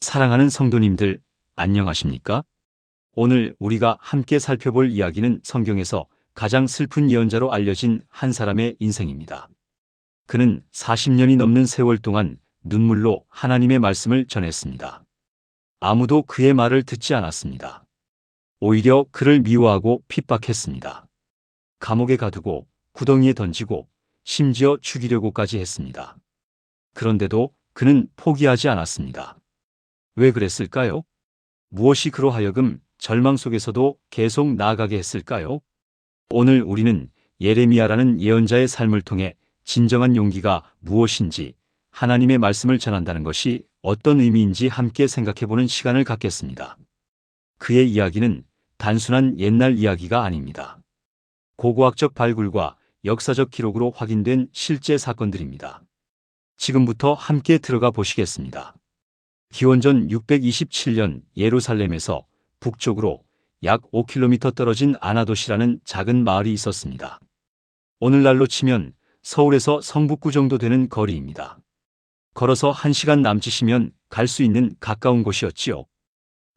사랑하는 성도님들, 안녕하십니까? 오늘 우리가 함께 살펴볼 이야기는 성경에서 가장 슬픈 예언자로 알려진 한 사람의 인생입니다. 그는 40년이 넘는 세월 동안 눈물로 하나님의 말씀을 전했습니다. 아무도 그의 말을 듣지 않았습니다. 오히려 그를 미워하고 핍박했습니다. 감옥에 가두고 구덩이에 던지고 심지어 죽이려고까지 했습니다. 그런데도 그는 포기하지 않았습니다. 왜 그랬을까요? 무엇이 그로 하여금 절망 속에서도 계속 나아가게 했을까요? 오늘 우리는 예레미야라는 예언자의 삶을 통해 진정한 용기가 무엇인지, 하나님의 말씀을 전한다는 것이 어떤 의미인지 함께 생각해보는 시간을 갖겠습니다. 그의 이야기는 단순한 옛날 이야기가 아닙니다. 고고학적 발굴과 역사적 기록으로 확인된 실제 사건들입니다. 지금부터 함께 들어가 보시겠습니다. 기원전 627년 예루살렘에서 북쪽으로 약 5km 떨어진 아나돗이라는 작은 마을이 있었습니다. 오늘날로 치면 서울에서 성북구 정도 되는 거리입니다. 걸어서 1시간 남짓이면 갈 수 있는 가까운 곳이었지요.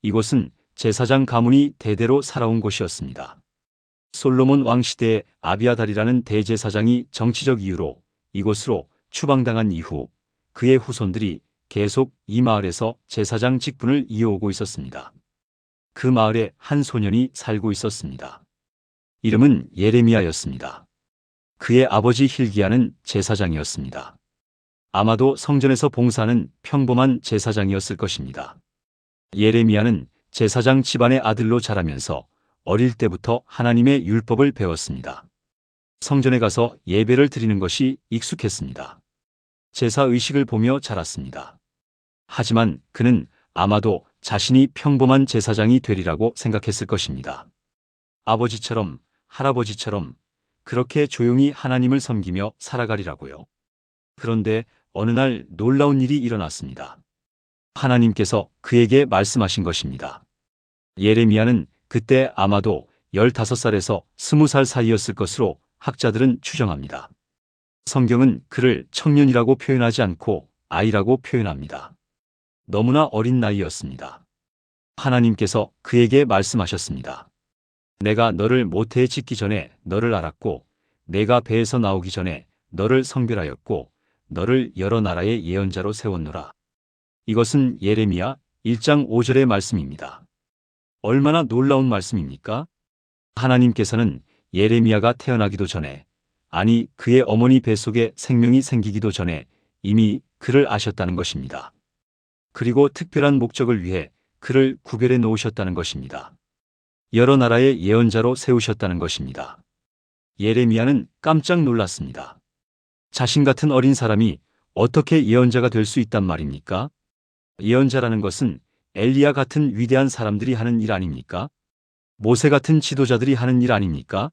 이곳은 제사장 가문이 대대로 살아온 곳이었습니다. 솔로몬 왕 시대에 아비아달이라는 대제사장이 정치적 이유로 이곳으로 추방당한 이후 그의 후손들이 계속 이 마을에서 제사장 직분을 이어오고 있었습니다. 그 마을에 한 소년이 살고 있었습니다. 이름은 예레미야였습니다. 그의 아버지 hil기야는 제사장이었습니다. 아마도 성전에서 봉사하는 평범한 제사장이었을 것입니다. 예레미야는 제사장 집안의 아들로 자라면서 어릴 때부터 하나님의 율법을 배웠습니다. 성전에 가서 예배를 드리는 것이 익숙했습니다. 제사 의식을 보며 자랐습니다. 하지만 그는 아마도 자신이 평범한 제사장이 되리라고 생각했을 것입니다. 아버지처럼 할아버지처럼 그렇게 조용히 하나님을 섬기며 살아가리라고요. 그런데 어느 날 놀라운 일이 일어났습니다. 하나님께서 그에게 말씀하신 것입니다. 예레미야는 그때 아마도 15살에서 20살 사이였을 것으로 학자들은 추정합니다. 성경은 그를 청년이라고 표현하지 않고 아이라고 표현합니다. 너무나 어린 나이였습니다. 하나님께서 그에게 말씀하셨습니다. 내가 너를 모태에 짓기 전에 너를 알았고 내가 배에서 나오기 전에 너를 성별하였고 너를 여러 나라의 예언자로 세웠노라. 이것은 예레미야 1장 5절의 말씀입니다. 얼마나 놀라운 말씀입니까? 하나님께서는 예레미야가 태어나기도 전에, 아니 그의 어머니 뱃속에 생명이 생기기도 전에 이미 그를 아셨다는 것입니다. 그리고 특별한 목적을 위해 그를 구별해 놓으셨다는 것입니다. 여러 나라의 예언자로 세우셨다는 것입니다. 예레미야는 깜짝 놀랐습니다. 자신 같은 어린 사람이 어떻게 예언자가 될 수 있단 말입니까? 예언자라는 것은 엘리야 같은 위대한 사람들이 하는 일 아닙니까? 모세 같은 지도자들이 하는 일 아닙니까?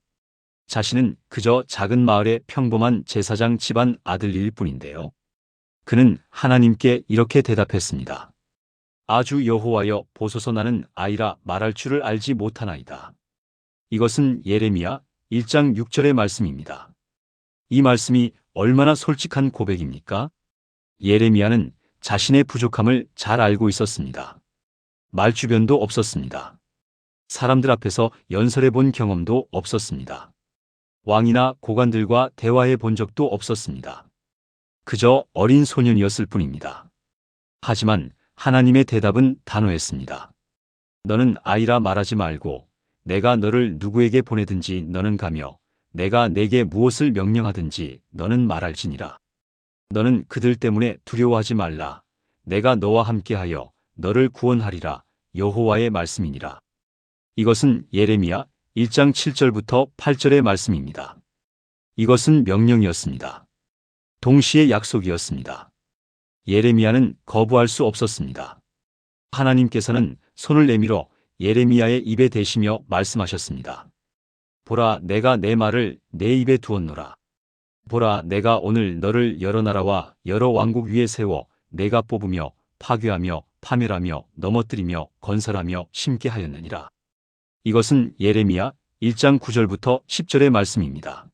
자신은 그저 작은 마을의 평범한 제사장 집안 아들일 뿐인데요. 그는 하나님께 이렇게 대답했습니다. 아주 여호와여 보소서 나는 아이라 말할 줄을 알지 못하나이다. 이것은 예레미야 1장 6절의 말씀입니다. 이 말씀이 얼마나 솔직한 고백입니까? 예레미야는 자신의 부족함을 잘 알고 있었습니다. 말주변도 없었습니다. 사람들 앞에서 연설해 본 경험도 없었습니다. 왕이나 고관들과 대화해 본 적도 없었습니다. 그저 어린 소년이었을 뿐입니다. 하지만 하나님의 대답은 단호했습니다. 너는 아이라 말하지 말고 내가 너를 누구에게 보내든지 너는 가며 내가 내게 무엇을 명령하든지 너는 말할지니라. 너는 그들 때문에 두려워하지 말라. 내가 너와 함께하여 너를 구원하리라. 여호와의 말씀이니라. 이것은 예레미야 1장 7절부터 8절의 말씀입니다. 이것은 명령이었습니다. 동시에 약속이었습니다. 예레미야는 거부할 수 없었습니다. 하나님께서는 손을 내밀어 예레미야의 입에 대시며 말씀하셨습니다. 보라, 내가 내 말을 내 입에 두었노라. 보라, 내가 오늘 너를 여러 나라와 여러 왕국 위에 세워 내가 뽑으며 파괴하며 파멸하며 넘어뜨리며 건설하며 심게 하였느니라. 이것은 예레미야 1장 9절부터 10절의 말씀입니다.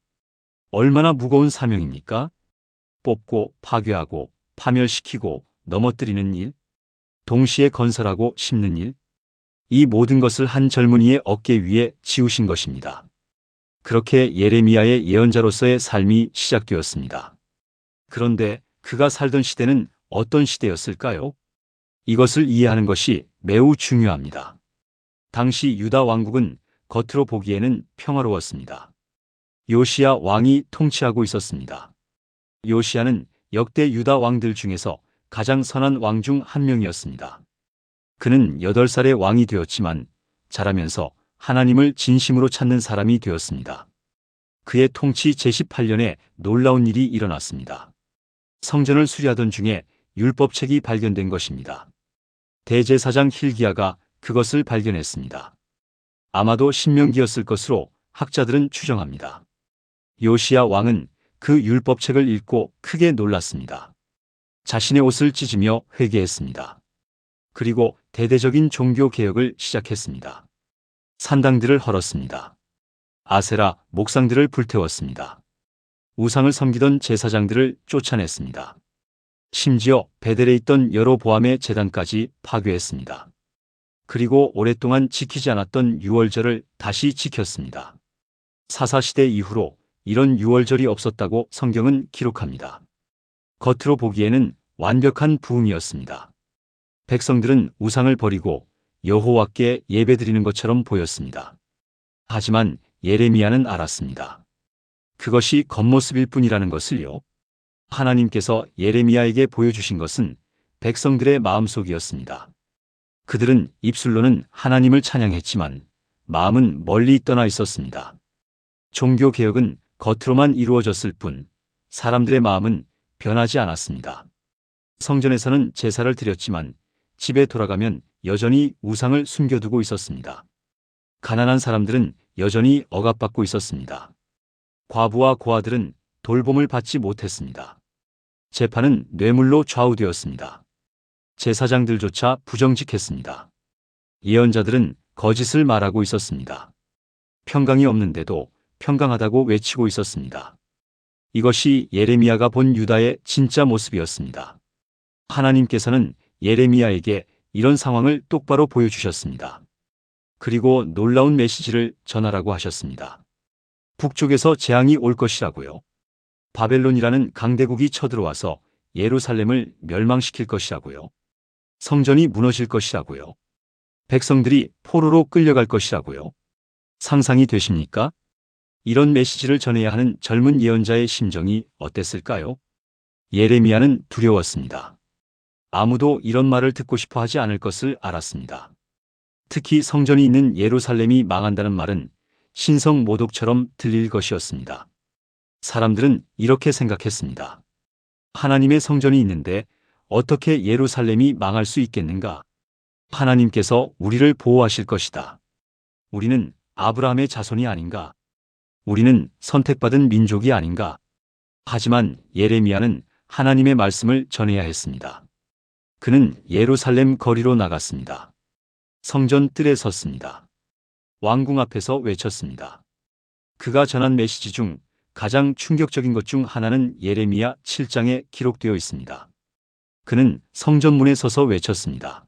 얼마나 무거운 사명입니까? 뽑고 파괴하고 파멸시키고 넘어뜨리는 일? 동시에 건설하고 심는 일, 이 모든 것을 한 젊은이의 어깨 위에 지우신 것입니다. 그렇게 예레미야의 예언자로서의 삶이 시작되었습니다. 그런데 그가 살던 시대는 어떤 시대였을까요? 이것을 이해하는 것이 매우 중요합니다. 당시 유다 왕국은 겉으로 보기에는 평화로웠습니다. 요시야 왕이 통치하고 있었습니다. 요시야는 역대 유다 왕들 중에서 가장 선한 왕 중 한 명이었습니다. 그는 8살에 왕이 되었지만 자라면서 하나님을 진심으로 찾는 사람이 되었습니다. 그의 통치 제18년에 놀라운 일이 일어났습니다. 성전을 수리하던 중에 율법책이 발견된 것입니다. 대제사장 hil기야가 그것을 발견했습니다. 아마도 신명기였을 것으로 학자들은 추정합니다. 요시야 왕은 그 율법책을 읽고 크게 놀랐습니다. 자신의 옷을 찢으며 회개했습니다. 그리고 대대적인 종교 개혁을 시작했습니다. 산당들을 헐었습니다. 아세라 목상들을 불태웠습니다. 우상을 섬기던 제사장들을 쫓아냈습니다. 심지어 베델에 있던 여로보암의 제단까지 파괴했습니다. 그리고 오랫동안 지키지 않았던 유월절을 다시 지켰습니다. 사사시대 이후로 이런 유월절이 없었다고 성경은 기록합니다. 겉으로 보기에는 완벽한 부흥이었습니다. 백성들은 우상을 버리고 여호와께 예배드리는 것처럼 보였습니다. 하지만 예레미야는 알았습니다. 그것이 겉모습일 뿐이라는 것을요. 하나님께서 예레미야에게 보여주신 것은 백성들의 마음속이었습니다. 그들은 입술로는 하나님을 찬양했지만 마음은 멀리 떠나 있었습니다. 종교개혁은 겉으로만 이루어졌을 뿐 사람들의 마음은 변하지 않았습니다. 성전에서는 제사를 드렸지만 집에 돌아가면 여전히 우상을 숨겨두고 있었습니다. 가난한 사람들은 여전히 억압받고 있었습니다. 과부와 고아들은 돌봄을 받지 못했습니다. 재판은 뇌물로 좌우되었습니다. 제사장들조차 부정직했습니다. 예언자들은 거짓을 말하고 있었습니다. 평강이 없는데도 평강하다고 외치고 있었습니다. 이것이 예레미야가 본 유다의 진짜 모습이었습니다. 하나님께서는 예레미야에게 이런 상황을 똑바로 보여주셨습니다. 그리고 놀라운 메시지를 전하라고 하셨습니다. 북쪽에서 재앙이 올 것이라고요. 바벨론이라는 강대국이 쳐들어와서 예루살렘을 멸망시킬 것이라고요. 성전이 무너질 것이라고요. 백성들이 포로로 끌려갈 것이라고요. 상상이 되십니까? 이런 메시지를 전해야 하는 젊은 예언자의 심정이 어땠을까요? 예레미야는 두려웠습니다. 아무도 이런 말을 듣고 싶어 하지 않을 것을 알았습니다. 특히 성전이 있는 예루살렘이 망한다는 말은 신성 모독처럼 들릴 것이었습니다. 사람들은 이렇게 생각했습니다. 하나님의 성전이 있는데 어떻게 예루살렘이 망할 수 있겠는가? 하나님께서 우리를 보호하실 것이다. 우리는 아브라함의 자손이 아닌가? 우리는 선택받은 민족이 아닌가? 하지만 예레미야는 하나님의 말씀을 전해야 했습니다. 그는 예루살렘 거리로 나갔습니다. 성전 뜰에 섰습니다. 왕궁 앞에서 외쳤습니다. 그가 전한 메시지 중 가장 충격적인 것 중 하나는 예레미야 7장에 기록되어 있습니다. 그는 성전문에 서서 외쳤습니다.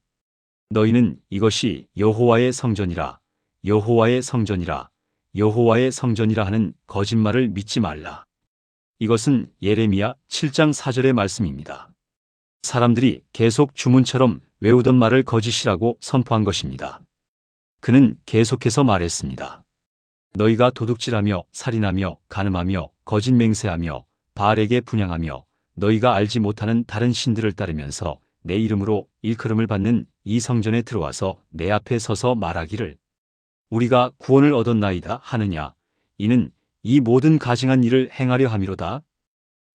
너희는 이것이 여호와의 성전이라, 여호와의 성전이라, 여호와의 성전이라 하는 거짓말을 믿지 말라. 이것은 예레미야 7장 4절의 말씀입니다. 사람들이 계속 주문처럼 외우던 말을 거짓이라고 선포한 것입니다. 그는 계속해서 말했습니다. 너희가 도둑질하며 살인하며 간음하며 거짓 맹세하며 바알에게 분향하며 너희가 알지 못하는 다른 신들을 따르면서 내 이름으로 일컬음을 받는 이 성전에 들어와서 내 앞에 서서 말하기를 우리가 구원을 얻었나이다 하느냐. 이는 이 모든 가증한 일을 행하려 함이로다.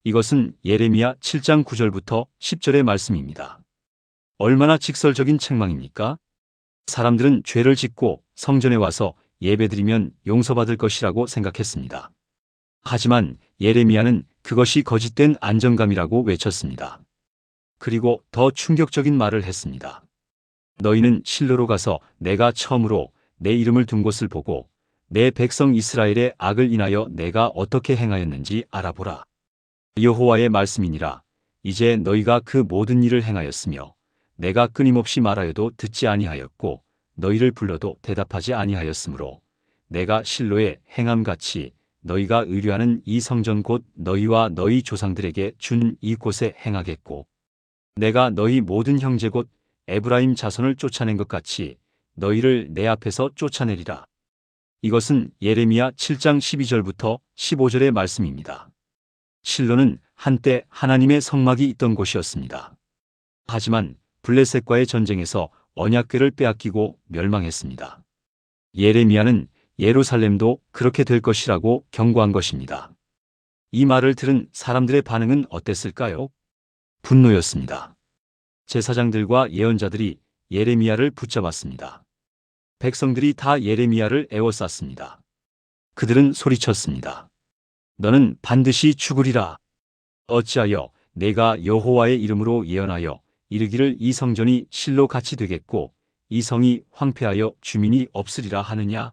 이것은 예레미야 7장 9절부터 10절의 말씀입니다. 얼마나 직설적인 책망입니까? 사람들은 죄를 짓고 성전에 와서 예배드리면 용서받을 것이라고 생각했습니다. 하지만 예레미야는 그것이 거짓된 안정감이라고 외쳤습니다. 그리고 더 충격적인 말을 했습니다. 너희는 실로로 가서 내가 처음으로 내 이름을 둔 곳을 보고 내 백성 이스라엘의 악을 인하여 내가 어떻게 행하였는지 알아보라. 여호와의 말씀이니라. 이제 너희가 그 모든 일을 행하였으며 내가 끊임없이 말하여도 듣지 아니하였고 너희를 불러도 대답하지 아니하였으므로 내가 실로의 행함같이 너희가 의뢰하는 이 성전 곧 너희와 너희 조상들에게 준 이곳에 행하겠고 내가 너희 모든 형제 곧 에브라임 자손을 쫓아낸 것 같이 너희를 내 앞에서 쫓아내리라. 이것은 예레미야 7장 12절부터 15절의 말씀입니다. 실로는 한때 하나님의 성막이 있던 곳이었습니다. 하지만 블레셋과의 전쟁에서 언약궤를 빼앗기고 멸망했습니다. 예레미야는 예루살렘도 그렇게 될 것이라고 경고한 것입니다. 이 말을 들은 사람들의 반응은 어땠을까요? 분노였습니다. 제사장들과 예언자들이 예레미야를 붙잡았습니다. 백성들이 다 예레미야를 에워쌌습니다. 그들은 소리쳤습니다. 너는 반드시 죽으리라. 어찌하여 내가 여호와의 이름으로 예언하여 이르기를 이 성전이 실로 같이 되겠고 이 성이 황폐하여 주민이 없으리라 하느냐?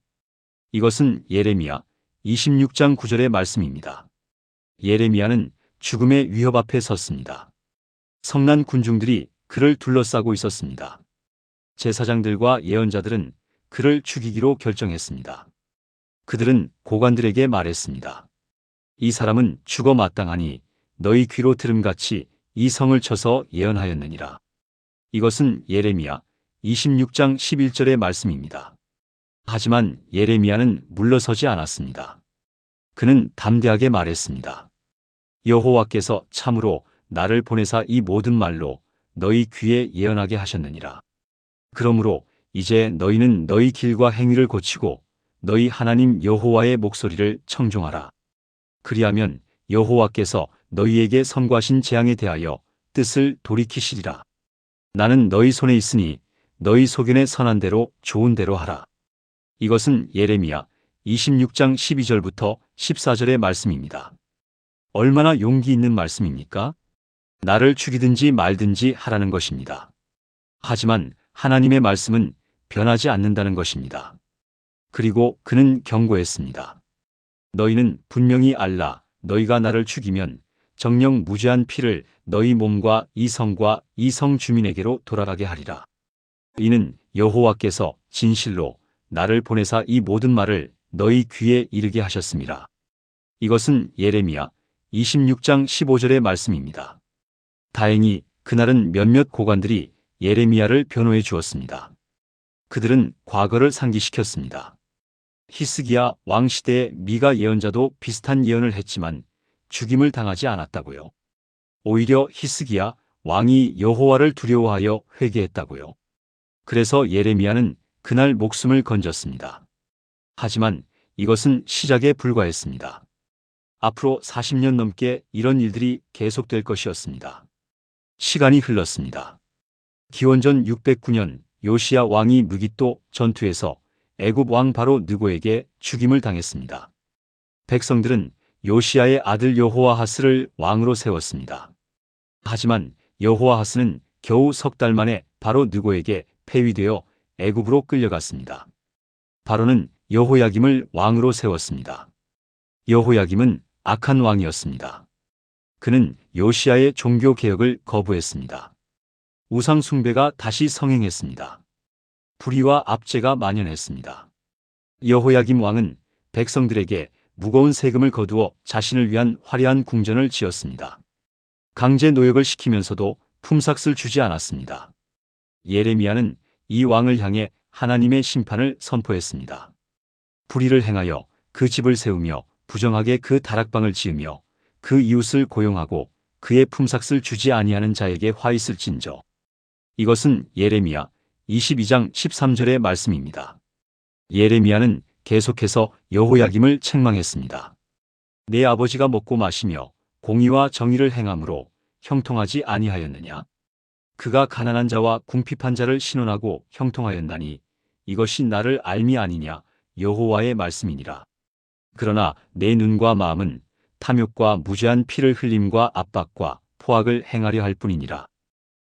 이것은 예레미야 26장 9절의 말씀입니다. 예레미야는 죽음의 위협 앞에 섰습니다. 성난 군중들이 그를 둘러싸고 있었습니다. 제사장들과 예언자들은 그를 죽이기로 결정했습니다. 그들은 고관들에게 말했습니다. 이 사람은 죽어 마땅하니 너희 귀로 들음같이 이 성을 쳐서 예언하였느니라. 이것은 예레미야 26장 11절의 말씀입니다. 하지만 예레미야는 물러서지 않았습니다. 그는 담대하게 말했습니다. 여호와께서 참으로 나를 보내사 이 모든 말로 너희 귀에 예언하게 하셨느니라. 그러므로 이제 너희는 너희 길과 행위를 고치고 너희 하나님 여호와의 목소리를 청종하라. 그리하면 여호와께서 너희에게 선고하신 재앙에 대하여 뜻을 돌이키시리라. 나는 너희 손에 있으니 너희 소견에 선한 대로 좋은 대로 하라. 이것은 예레미야 26장 12절부터 14절의 말씀입니다. 얼마나 용기 있는 말씀입니까? 나를 죽이든지 말든지 하라는 것입니다. 하지만 하나님의 말씀은 변하지 않는다는 것입니다. 그리고 그는 경고했습니다. 너희는 분명히 알라. 너희가 나를 죽이면 정녕 무죄한 피를 너희 몸과 이 성과 이 성 주민에게로 돌아가게 하리라. 이는 여호와께서 진실로 나를 보내사 이 모든 말을 너희 귀에 이르게 하셨음이라. 이것은 예레미야 26장 15절의 말씀입니다. 다행히 그날은 몇몇 고관들이 예레미야를 변호해 주었습니다. 그들은 과거를 상기시켰습니다. 히스기야 왕 시대의 미가 예언자도 비슷한 예언을 했지만 죽임을 당하지 않았다고요. 오히려 히스기야 왕이 여호와를 두려워하여 회개했다고요. 그래서 예레미야는 그날 목숨을 건졌습니다. 하지만 이것은 시작에 불과했습니다. 앞으로 40년 넘게 이런 일들이 계속될 것이었습니다. 시간이 흘렀습니다. 기원전 609년 요시야 왕이 무깃도 전투에서 애굽 왕 바로 느고에게 죽임을 당했습니다. 백성들은 요시야의 아들 여호아하스를 왕으로 세웠습니다. 하지만 여호아하스는 겨우 석 달 만에 바로 느고에게 폐위되어 애굽으로 끌려갔습니다. 바로는 여호야김을 왕으로 세웠습니다. 여호야김은 악한 왕이었습니다. 그는 요시야의 종교 개혁을 거부했습니다. 우상 숭배가 다시 성행했습니다. 불의와 압제가 만연했습니다. 여호야김 왕은 백성들에게 무거운 세금을 거두어 자신을 위한 화려한 궁전을 지었습니다. 강제 노역을 시키면서도 품삯을 주지 않았습니다. 예레미야는 이 왕을 향해 하나님의 심판을 선포했습니다. 불의를 행하여 그 집을 세우며 부정하게 그 다락방을 지으며 그 이웃을 고용하고 그의 품삯을 주지 아니하는 자에게 화 있을진저. 이것은 예레미야 22장 13절의 말씀입니다. 예레미야는 계속해서 여호야김을 책망했습니다. 내 아버지가 먹고 마시며 공의와 정의를 행함으로 형통하지 아니하였느냐? 그가 가난한 자와 궁핍한 자를 신원하고 형통하였나니 이것이 나를 알미 아니냐? 여호와의 말씀이니라. 그러나 내 눈과 마음은 탐욕과 무죄한 피를 흘림과 압박과 포악을 행하려 할 뿐이니라.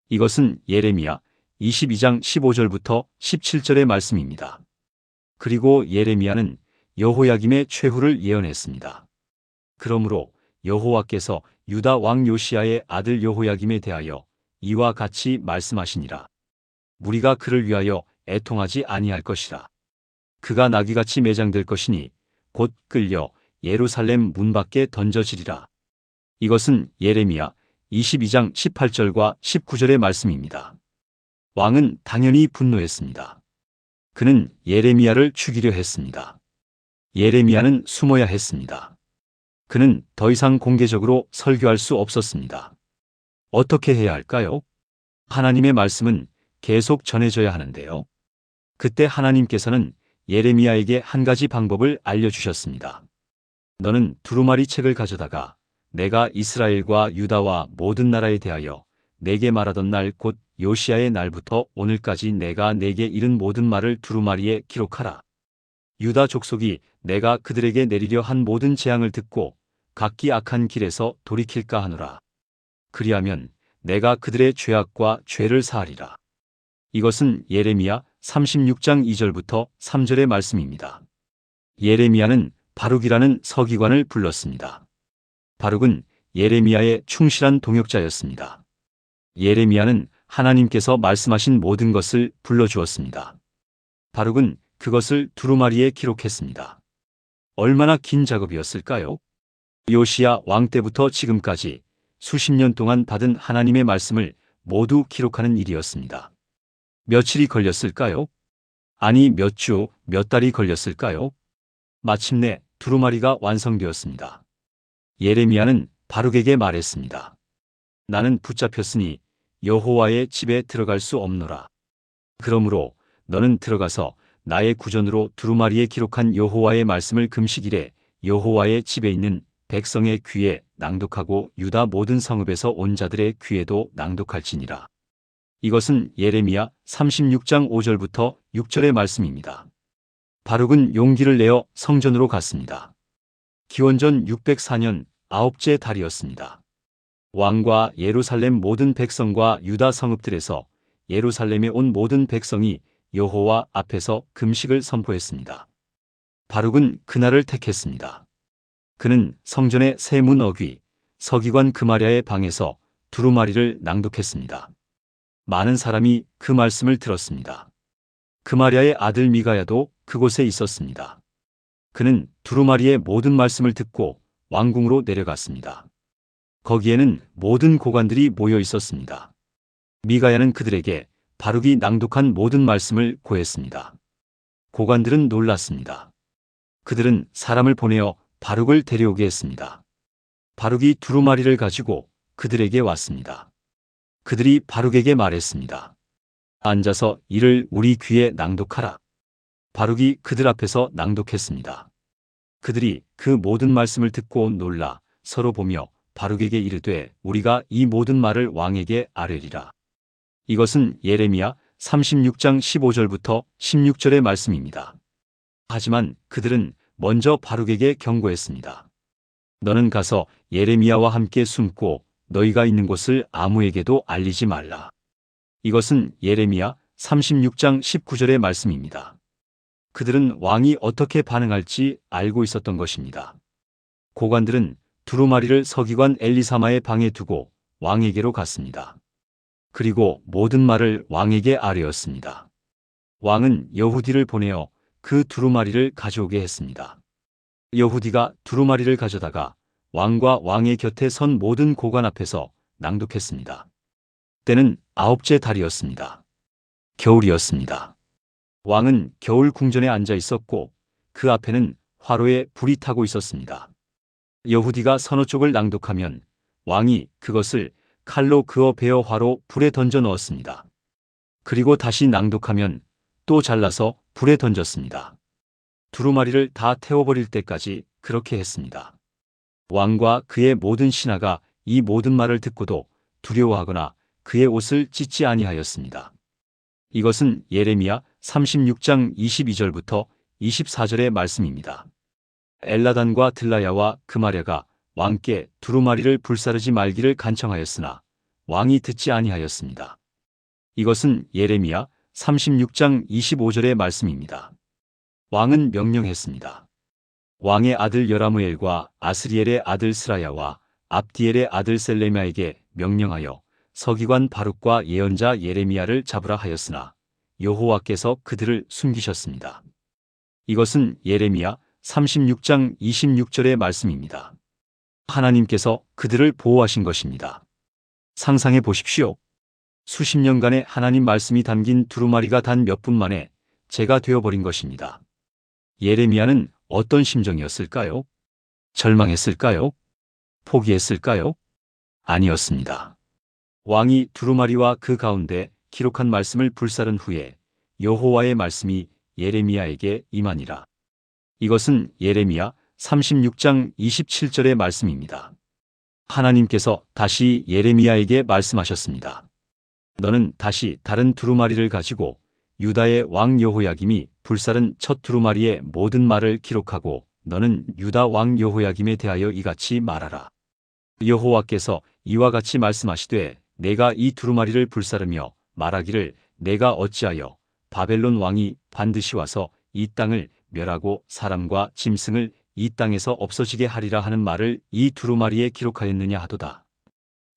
이것은 예레미야 22장 15절부터 17절의 말씀입니다. 그리고 예레미야는 여호야김의 최후를 예언했습니다. 그러므로 여호와께서 유다 왕 요시야의 아들 여호야김에 대하여 이와 같이 말씀하시니라. 무리가 그를 위하여 애통하지 아니할 것이라. 그가 나귀같이 매장될 것이니 곧 끌려 예루살렘 문 밖에 던져지리라. 이것은 예레미야 22장 18절과 19절의 말씀입니다. 왕은 당연히 분노했습니다. 그는 예레미야를 죽이려 했습니다. 예레미야는 숨어야 했습니다. 그는 더 이상 공개적으로 설교할 수 없었습니다. 어떻게 해야 할까요? 하나님의 말씀은 계속 전해져야 하는데요. 그때 하나님께서는 예레미야에게 한 가지 방법을 알려주셨습니다. 너는 두루마리 책을 가져다가 내가 이스라엘과 유다와 모든 나라에 대하여 내게 말하던 날 곧 요시야의 날부터 오늘까지 내가 내게 이른 모든 말을 두루마리에 기록하라. 유다 족속이 내가 그들에게 내리려 한 모든 재앙을 듣고 각기 악한 길에서 돌이킬까 하노라. 그리하면 내가 그들의 죄악과 죄를 사하리라. 이것은 예레미야 36장 2절부터 3절의 말씀입니다. 예레미야는 바룩이라는 서기관을 불렀습니다. 바룩은 예레미야의 충실한 동역자였습니다. 예레미야는 하나님께서 말씀하신 모든 것을 불러주었습니다. 바룩은 그것을 두루마리에 기록했습니다. 얼마나 긴 작업이었을까요? 요시야 왕 때부터 지금까지 수십 년 동안 받은 하나님의 말씀을 모두 기록하는 일이었습니다. 며칠이 걸렸을까요? 아니 몇 주, 몇 달이 걸렸을까요? 마침내 두루마리가 완성되었습니다. 예레미야는 바룩에게 말했습니다. 나는 붙잡혔으니 여호와의 집에 들어갈 수 없노라. 그러므로 너는 들어가서 나의 구전으로 두루마리에 기록한 여호와의 말씀을 금식일에 여호와의 집에 있는 백성의 귀에 낭독하고 유다 모든 성읍에서 온 자들의 귀에도 낭독할지니라. 이것은 예레미야 36장 5절부터 6절의 말씀입니다. 바룩은 용기를 내어 성전으로 갔습니다. 기원전 604년 아홉째 달이었습니다. 왕과 예루살렘 모든 백성과 유다 성읍들에서 예루살렘에 온 모든 백성이 여호와 앞에서 금식을 선포했습니다. 바룩은 그날을 택했습니다. 그는 성전의 세 문 어귀, 서기관 그마랴의 방에서 두루마리를 낭독했습니다. 많은 사람이 그 말씀을 들었습니다. 그마랴의 아들 미가야도 그곳에 있었습니다. 그는 두루마리의 모든 말씀을 듣고 왕궁으로 내려갔습니다. 거기에는 모든 고관들이 모여 있었습니다. 미가야는 그들에게 바룩이 낭독한 모든 말씀을 고했습니다. 고관들은 놀랐습니다. 그들은 사람을 보내어 바룩을 데려오게 했습니다. 바룩이 두루마리를 가지고 그들에게 왔습니다. 그들이 바룩에게 말했습니다. 앉아서 이를 우리 귀에 낭독하라. 바룩이 그들 앞에서 낭독했습니다. 그들이 그 모든 말씀을 듣고 놀라 서로 보며 바룩에게 이르되 우리가 이 모든 말을 왕에게 아뢰리라. 이것은 예레미야 36장 15절부터 16절의 말씀입니다. 하지만 그들은 먼저 바룩에게 경고했습니다. 너는 가서 예레미야와 함께 숨고 너희가 있는 곳을 아무에게도 알리지 말라. 이것은 예레미야 36장 19절의 말씀입니다. 그들은 왕이 어떻게 반응할지 알고 있었던 것입니다. 고관들은 두루마리를 서기관 엘리사마의 방에 두고 왕에게로 갔습니다. 그리고 모든 말을 왕에게 아뢰었습니다. 왕은 여후디를 보내어 그 두루마리를 가져오게 했습니다. 여후디가 두루마리를 가져다가 왕과 왕의 곁에 선 모든 고관 앞에서 낭독했습니다. 때는 아홉째 달이었습니다. 겨울이었습니다. 왕은 겨울 궁전에 앉아 있었고 그 앞에는 화로에 불이 타고 있었습니다. 여후디가 서너 쪽을 낭독하면 왕이 그것을 칼로 그어 베어 화로 불에 던져 넣었습니다. 그리고 다시 낭독하면 또 잘라서 불에 던졌습니다. 두루마리를 다 태워버릴 때까지 그렇게 했습니다. 왕과 그의 모든 신하가 이 모든 말을 듣고도 두려워하거나 그의 옷을 찢지 아니하였습니다. 이것은 예레미야 36장 22절부터 24절의 말씀입니다. 엘라단과 들라야와 그마랴가 왕께 두루마리를 불사르지 말기를 간청하였으나 왕이 듣지 아니하였습니다. 이것은 예레미야 36장 25절의 말씀입니다. 왕은 명령했습니다. 왕의 아들 여라무엘과 아스리엘의 아들 스라야와 압디엘의 아들 셀레미야에게 명령하여 서기관 바룩과 예언자 예레미야를 잡으라 하였으나 여호와께서 그들을 숨기셨습니다. 이것은 예레미야 36장 26절의 말씀입니다. 하나님께서 그들을 보호하신 것입니다. 상상해 보십시오. 수십 년간의 하나님 말씀이 담긴 두루마리가 단 몇 분 만에 재가 되어버린 것입니다. 예레미야는 어떤 심정이었을까요? 절망했을까요? 포기했을까요? 아니었습니다. 왕이 두루마리와 그 가운데 기록한 말씀을 불사른 후에 여호와의 말씀이 예레미야에게 임하니라. 이것은 예레미야 36장 27절의 말씀입니다. 하나님께서 다시 예레미야에게 말씀하셨습니다. 너는 다시 다른 두루마리를 가지고 유다의 왕 여호야김이 불사른 첫 두루마리의 모든 말을 기록하고 너는 유다 왕 여호야김에 대하여 이같이 말하라. 여호와께서 이와 같이 말씀하시되 내가 이 두루마리를 불사르며 말하기를 내가 어찌하여 바벨론 왕이 반드시 와서 이 땅을 멸하고 사람과 짐승을 이 땅에서 없어지게 하리라 하는 말을 이 두루마리에 기록하였느냐 하도다.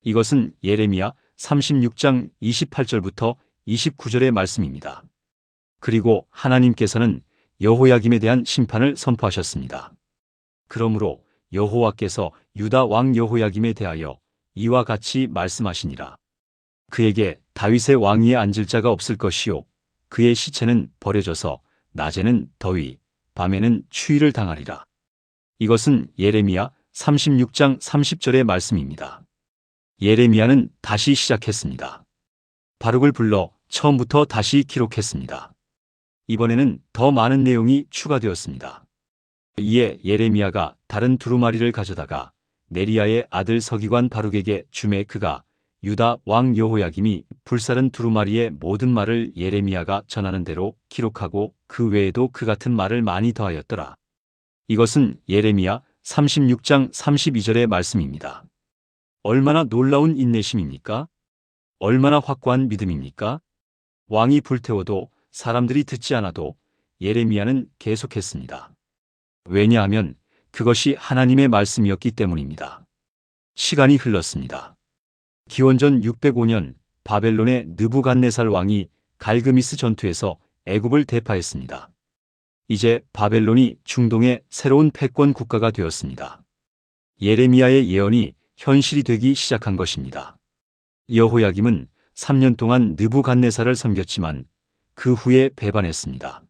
이것은 예레미야 36장 28절부터 29절의 말씀입니다. 그리고 하나님께서는 여호야김에 대한 심판을 선포하셨습니다. 그러므로 여호와께서 유다 왕 여호야김에 대하여 이와 같이 말씀하시니라. 그에게 다윗의 왕위에 앉을 자가 없을 것이요 그의 시체는 버려져서 낮에는 더위, 밤에는 추위를 당하리라. 이것은 예레미야 36장 30절의 말씀입니다. 예레미야는 다시 시작했습니다. 바룩을 불러 처음부터 다시 기록했습니다. 이번에는 더 많은 내용이 추가되었습니다. 이에 예레미야가 다른 두루마리를 가져다가 네리야의 아들 서기관 바룩에게 주매 그가 유다 왕 여호야김이 불사른 두루마리의 모든 말을 예레미야가 전하는 대로 기록하고 그 외에도 그 같은 말을 많이 더하였더라. 이것은 예레미야 36장 32절의 말씀입니다. 얼마나 놀라운 인내심입니까? 얼마나 확고한 믿음입니까? 왕이 불태워도 사람들이 듣지 않아도 예레미야는 계속했습니다. 왜냐하면 그것이 하나님의 말씀이었기 때문입니다. 시간이 흘렀습니다. 기원전 605년 바벨론의 느부갓네살 왕이 갈그미스 전투에서 애굽을 대파했습니다. 이제 바벨론이 중동의 새로운 패권 국가가 되었습니다. 예레미야의 예언이 현실이 되기 시작한 것입니다. 여호야김은 3년 동안 느부갓네살을 섬겼지만 그 후에 배반했습니다.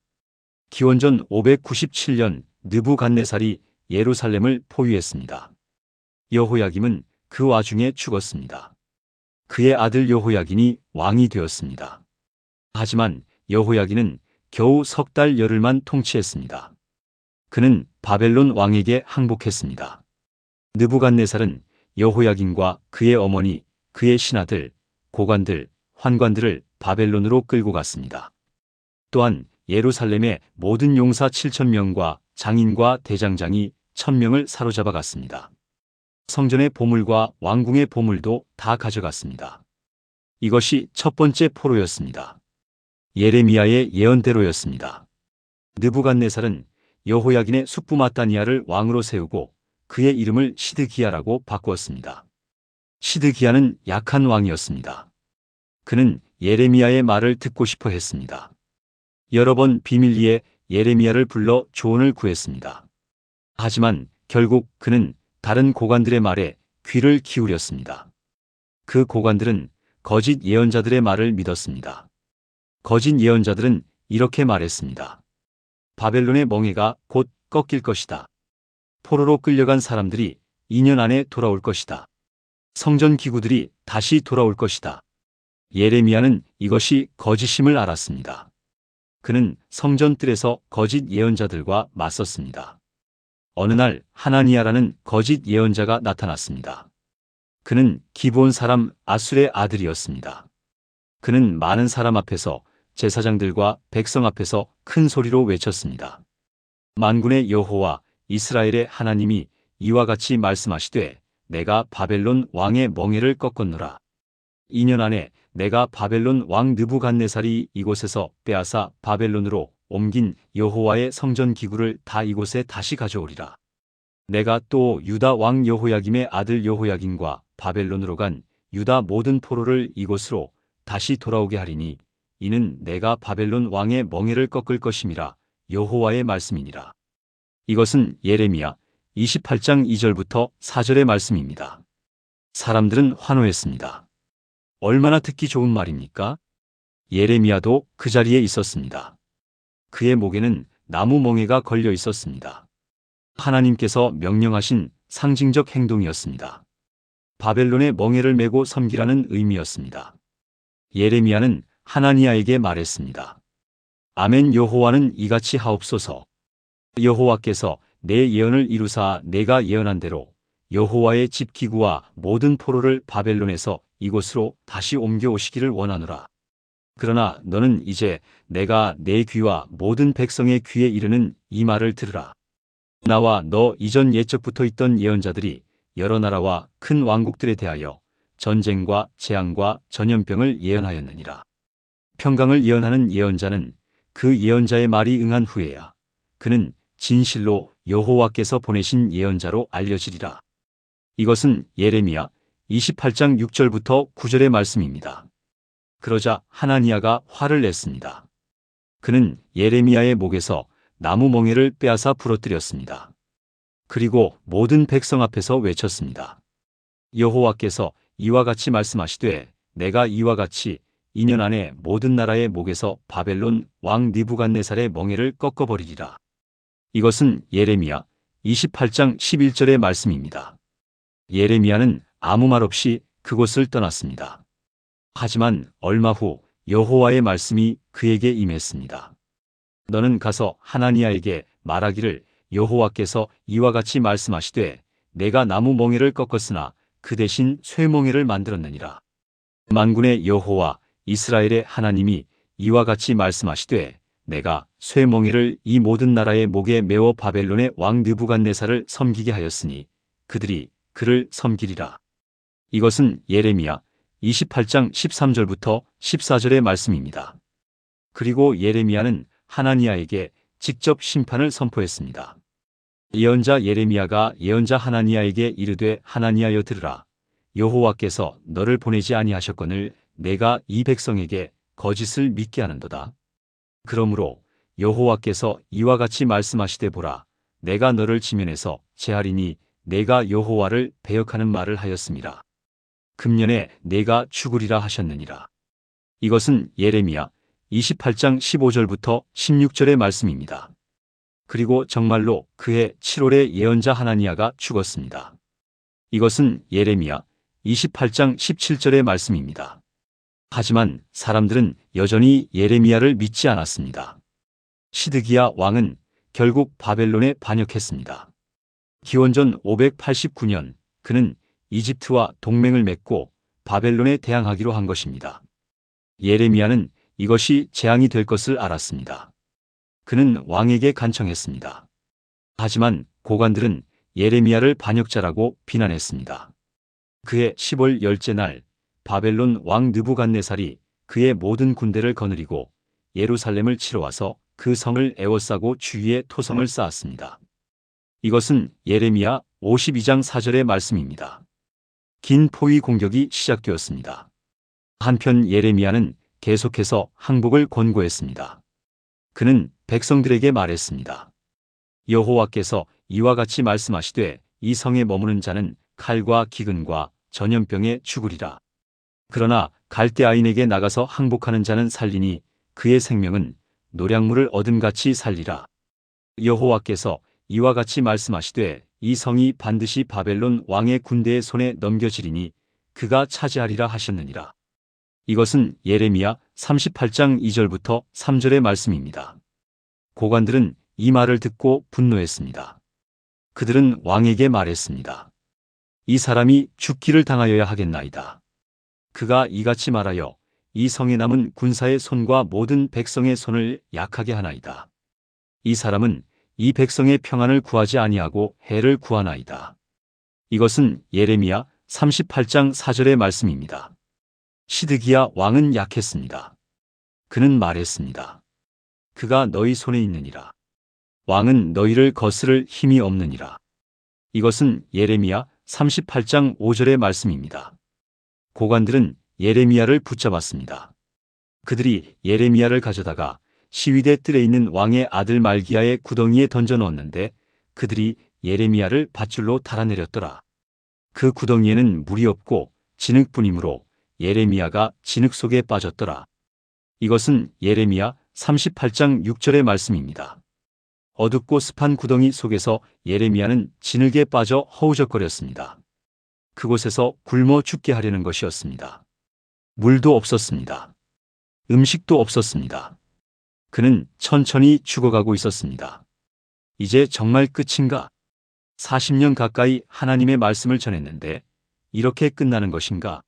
기원전 597년 느부갓네살이 예루살렘을 포위했습니다. 여호야김은 그 와중에 죽었습니다. 그의 아들 여호야긴이 왕이 되었습니다. 하지만 여호야긴은 겨우 석 달 열흘만 통치했습니다. 그는 바벨론 왕에게 항복했습니다. 느부갓네살은 여호야긴과 그의 어머니, 그의 신하들, 고관들, 환관들을 바벨론으로 끌고 갔습니다. 또한 예루살렘의 모든 용사 7,000명과 장인과 대장장이 1,000명을 사로잡아 갔습니다. 성전의 보물과 왕궁의 보물도 다 가져갔습니다. 이것이 첫 번째 포로였습니다. 예레미야의 예언대로였습니다. 느부갓네살은 여호야긴의 숙부 마따니아를 왕으로 세우고 그의 이름을 시드기야라고 바꾸었습니다. 시드기야는 약한 왕이었습니다. 그는 예레미야의 말을 듣고 싶어 했습니다. 여러 번 비밀리에 예레미야를 불러 조언을 구했습니다. 하지만 결국 그는 다른 고관들의 말에 귀를 기울였습니다. 그 고관들은 거짓 예언자들의 말을 믿었습니다. 거짓 예언자들은 이렇게 말했습니다. 바벨론의 멍에가 곧 꺾일 것이다. 포로로 끌려간 사람들이 2년 안에 돌아올 것이다. 성전 기구들이 다시 돌아올 것이다. 예레미야는 이것이 거짓임을 알았습니다. 그는 성전 뜰에서 거짓 예언자들과 맞섰습니다. 어느 날 하나니야라는 거짓 예언자가 나타났습니다. 그는 기브온 사람 아술의 아들이었습니다. 그는 많은 사람 앞에서 제사장들과 백성 앞에서 큰 소리로 외쳤습니다. 만군의 여호와 이스라엘의 하나님이 이와 같이 말씀하시되 내가 바벨론 왕의 멍에를 꺾었노라. 2년 안에 내가 바벨론 왕 느부갓네살이 이곳에서 빼앗아 바벨론으로 옮긴 여호와의 성전 기구를 다 이곳에 다시 가져오리라. 내가 또 유다 왕 여호야김의 아들 여호야긴과 바벨론으로 간 유다 모든 포로를 이곳으로 다시 돌아오게 하리니 이는 내가 바벨론 왕의 멍에를 꺾을 것임이라 여호와의 말씀이니라. 이것은 예레미야 28장 2절부터 4절의 말씀입니다. 사람들은 환호했습니다. 얼마나 듣기 좋은 말입니까? 예레미야도 그 자리에 있었습니다. 그의 목에는 나무 멍에가 걸려 있었습니다. 하나님께서 명령하신 상징적 행동이었습니다. 바벨론의 멍에를 메고 섬기라는 의미였습니다. 예레미야는 하나니아에게 말했습니다. 아멘. 여호와는 이같이 하옵소서. 여호와께서 내 예언을 이루사 내가 예언한 대로 여호와의 집 기구와 모든 포로를 바벨론에서 이곳으로 다시 옮겨오시기를 원하노라. 그러나 너는 이제 내가 내 귀와 모든 백성의 귀에 이르는 이 말을 들으라. 나와 너 이전 옛적부터 있던 예언자들이 여러 나라와 큰 왕국들에 대하여 전쟁과 재앙과 전염병을 예언하였느니라. 평강을 예언하는 예언자는 그 예언자의 말이 응한 후에야 그는 진실로 여호와께서 보내신 예언자로 알려지리라. 이것은 예레미야 28장 6절부터 9절의 말씀입니다. 그러자 하나니아가 화를 냈습니다. 그는 예레미야의 목에서 나무 멍에를 빼앗아 부러뜨렸습니다. 그리고 모든 백성 앞에서 외쳤습니다. 여호와께서 이와 같이 말씀하시되 내가 이와 같이 2년 안에 모든 나라의 목에서 바벨론 왕 느부갓네살의 멍에를 꺾어버리리라. 이것은 예레미야 28장 11절의 말씀입니다. 예레미야는 아무 말 없이 그곳을 떠났습니다. 하지만 얼마 후 여호와의 말씀이 그에게 임했습니다. 너는 가서 하나니아에게 말하기를 여호와께서 이와 같이 말씀하시되 내가 나무 멍에를 꺾었으나 그 대신 쇠 멍에를 만들었느니라. 만군의 여호와 이스라엘의 하나님이 이와 같이 말씀하시되 내가 쇠 멍에를 이 모든 나라의 목에 메어 바벨론의 왕 느부갓네살을 섬기게 하였으니 그들이 그를 섬기리라. 이것은 예레미야 28장 13절부터 14절의 말씀입니다. 그리고 예레미야는 하나니아에게 직접 심판을 선포했습니다. 예언자 예레미야가 예언자 하나니아에게 이르되 하나니아여 들으라. 여호와께서 너를 보내지 아니하셨거늘 내가 이 백성에게 거짓을 믿게 하는도다. 그러므로 여호와께서 이와 같이 말씀하시되 보라. 내가 너를 지면에서 제하리니 내가 여호와를 배역하는 말을 하였음이라. 금년에 내가 죽으리라 하셨느니라. 이것은 예레미야 28장 15절부터 16절의 말씀입니다. 그리고 정말로 그해 7월에 예언자 하나니아가 죽었습니다. 이것은 예레미야 28장 17절의 말씀입니다. 하지만 사람들은 여전히 예레미야를 믿지 않았습니다. 시드기야 왕은 결국 바벨론에 반역했습니다. 기원전 589년 그는 이집트와 동맹을 맺고 바벨론에 대항하기로 한 것입니다. 예레미야는 이것이 재앙이 될 것을 알았습니다. 그는 왕에게 간청했습니다. 하지만 고관들은 예레미야를 반역자라고 비난했습니다. 그해 10월 열째 날 바벨론 왕 느부갓네살이 그의 모든 군대를 거느리고 예루살렘을 치러 와서 그 성을 에워싸고 주위에 토성을 쌓았습니다. 이것은 예레미야 52장 4절의 말씀입니다. 긴 포위 공격이 시작되었습니다. 한편 예레미야는 계속해서 항복을 권고했습니다. 그는 백성들에게 말했습니다. 여호와께서 이와 같이 말씀하시되 이 성에 머무는 자는 칼과 기근과 전염병에 죽으리라. 그러나 갈대아인에게 나가서 항복하는 자는 살리니 그의 생명은 노량물을 얻음같이 살리라. 여호와께서 이와 같이 말씀하시되 이 성이 반드시 바벨론 왕의 군대의 손에 넘겨지리니 그가 차지하리라 하셨느니라. 이것은 예레미야 38장 2절부터 3절의 말씀입니다. 고관들은 이 말을 듣고 분노했습니다. 그들은 왕에게 말했습니다. 이 사람이 죽기를 당하여야 하겠나이다. 그가 이같이 말하여 이 성에 남은 군사의 손과 모든 백성의 손을 약하게 하나이다. 이 사람은 이 백성의 평안을 구하지 아니하고 해를 구하나이다. 이것은 예레미야 38장 4절의 말씀입니다. 시드기야 왕은 약했습니다. 그는 말했습니다. 그가 너희 손에 있느니라. 왕은 너희를 거스를 힘이 없느니라. 이것은 예레미야 38장 5절의 말씀입니다. 고관들은 예레미야를 붙잡았습니다. 그들이 예레미야를 가져다가 시위대 뜰에 있는 왕의 아들 말기야의 구덩이에 던져 넣었는데 그들이 예레미야를 밧줄로 달아내렸더라. 그 구덩이에는 물이 없고 진흙뿐이므로 예레미야가 진흙 속에 빠졌더라. 이것은 예레미야 38장 6절의 말씀입니다. 어둡고 습한 구덩이 속에서 예레미야는 진흙에 빠져 허우적거렸습니다. 그곳에서 굶어 죽게 하려는 것이었습니다. 물도 없었습니다. 음식도 없었습니다. 그는 천천히 죽어가고 있었습니다. 이제 정말 끝인가? 40년 가까이 하나님의 말씀을 전했는데 이렇게 끝나는 것인가?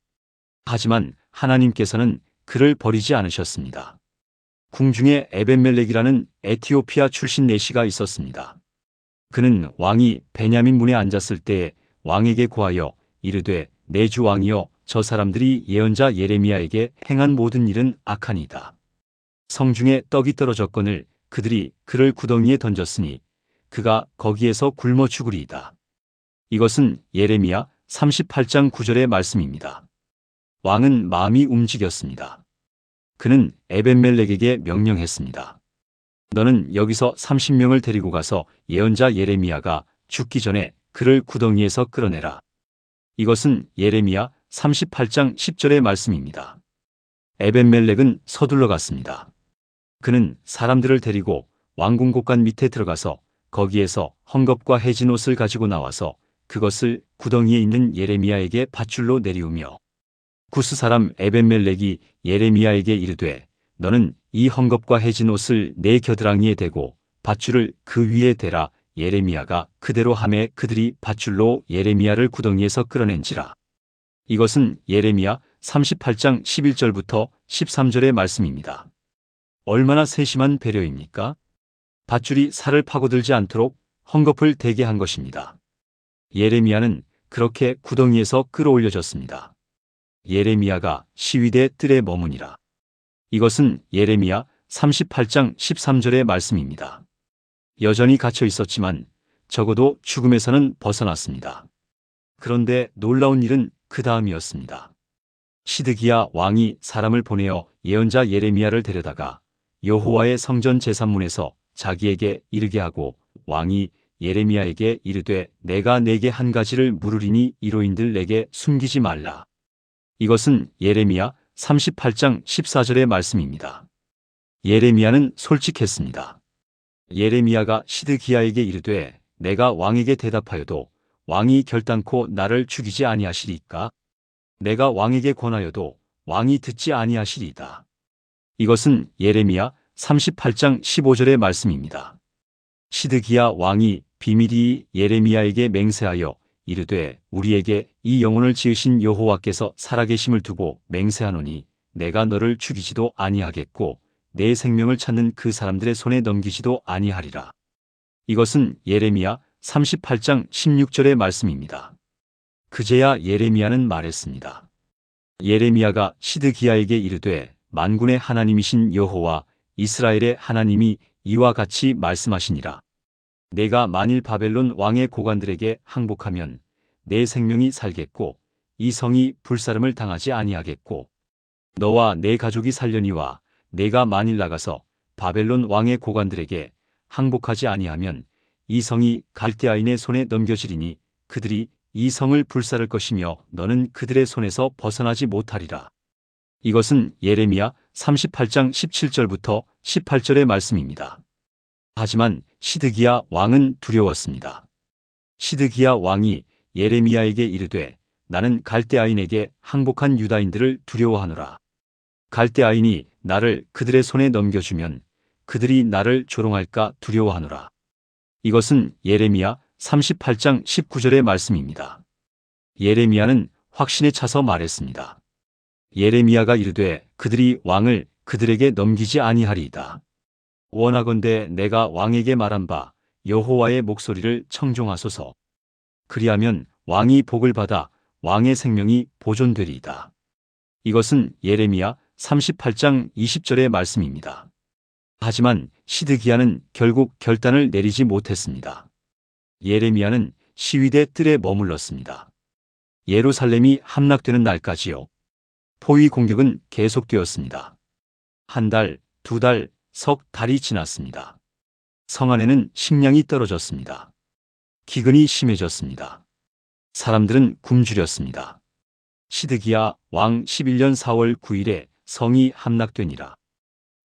하지만 하나님께서는 그를 버리지 않으셨습니다. 궁중에 에벤멜렉이라는 에티오피아 출신 내시가 있었습니다. 그는 왕이 베냐민 문에 앉았을 때에 왕에게 고하여 이르되 내 주 왕이여 저 사람들이 예언자 예레미야에게 행한 모든 일은 악하니이다. 성중에 떡이 떨어졌거늘 그들이 그를 구덩이에 던졌으니 그가 거기에서 굶어 죽으리이다. 이것은 예레미야 38장 9절의 말씀입니다. 왕은 마음이 움직였습니다. 그는 에벤멜렉에게 명령했습니다. 너는 여기서 30명을 데리고 가서 예언자 예레미야가 죽기 전에 그를 구덩이에서 끌어내라. 이것은 예레미야 38장 10절의 말씀입니다. 에벤멜렉은 서둘러 갔습니다. 그는 사람들을 데리고 왕궁 곳간 밑에 들어가서 거기에서 헝겊과 해진 옷을 가지고 나와서 그것을 구덩이에 있는 예레미야에게 밧줄로 내리우며 구스 사람 에벤멜렉이 예레미야에게 이르되 너는 이 헝겊과 해진 옷을 내 겨드랑이에 대고 밧줄을 그 위에 대라. 예레미야가 그대로 하매 그들이 밧줄로 예레미야를 구덩이에서 끌어낸지라. 이것은 예레미야 38장 11절부터 13절의 말씀입니다. 얼마나 세심한 배려입니까? 밧줄이 살을 파고들지 않도록 헝겊을 대게 한 것입니다. 예레미야는 그렇게 구덩이에서 끌어올려졌습니다. 예레미야가 시위대 뜰에 머무니라. 이것은 예레미야 38장 13절의 말씀입니다. 여전히 갇혀 있었지만 적어도 죽음에서는 벗어났습니다. 그런데 놀라운 일은 그 다음이었습니다. 시드기야 왕이 사람을 보내어 예언자 예레미야를 데려다가 여호와의 성전 제산문에서 자기에게 이르게 하고 왕이 예레미야에게 이르되 내가 네게 한 가지를 물으리니 이로인들 내게 숨기지 말라. 이것은 예레미야 38장 14절의 말씀입니다. 예레미야는 솔직했습니다. 예레미야가 시드기야에게 이르되 내가 왕에게 대답하여도 왕이 결단코 나를 죽이지 아니하시리이까? 내가 왕에게 권하여도 왕이 듣지 아니하시리이다. 이것은 예레미야 38장 15절의 말씀입니다. 시드기야 왕이 비밀이 예레미야에게 맹세하여 이르되 우리에게 이 영혼을 지으신 여호와께서 살아계심을 두고 맹세하노니 내가 너를 죽이지도 아니하겠고 내 생명을 찾는 그 사람들의 손에 넘기지도 아니하리라. 이것은 예레미야 38장 16절의 말씀입니다. 그제야 예레미야는 말했습니다. 예레미야가 시드기야에게 이르되 만군의 하나님이신 여호와 이스라엘의 하나님이 이와 같이 말씀하시니라. 내가 만일 바벨론 왕의 고관들에게 항복하면 내 생명이 살겠고 이 성이 불사름을 당하지 아니하겠고 너와 내 가족이 살려니와 내가 만일 나가서 바벨론 왕의 고관들에게 항복하지 아니하면 이 성이 갈대아인의 손에 넘겨지리니 그들이 이 성을 불사를 것이며 너는 그들의 손에서 벗어나지 못하리라. 이것은 예레미야 38장 17절부터 18절의 말씀입니다. 하지만 시드기야 왕은 두려웠습니다. 시드기야 왕이 예레미야에게 이르되 나는 갈대아인에게 항복한 유다인들을 두려워하노라. 갈대아인이 나를 그들의 손에 넘겨주면 그들이 나를 조롱할까 두려워하노라. 이것은 예레미야 38장 19절의 말씀입니다. 예레미야는 확신에 차서 말했습니다. 예레미야가 이르되 그들이 왕을 그들에게 넘기지 아니하리이다. 원하건대 내가 왕에게 말한 바 여호와의 목소리를 청종하소서. 그리하면 왕이 복을 받아 왕의 생명이 보존되리이다. 이것은 예레미야 38장 20절의 말씀입니다. 하지만 시드기야는 결국 결단을 내리지 못했습니다. 예레미야는 시위대 뜰에 머물렀습니다. 예루살렘이 함락되는 날까지요. 포위 공격은 계속되었습니다. 한 달, 두 달, 석 달이 지났습니다. 성 안에는 식량이 떨어졌습니다. 기근이 심해졌습니다. 사람들은 굶주렸습니다. 시드기야 왕 11년 4월 9일에 성이 함락되니라.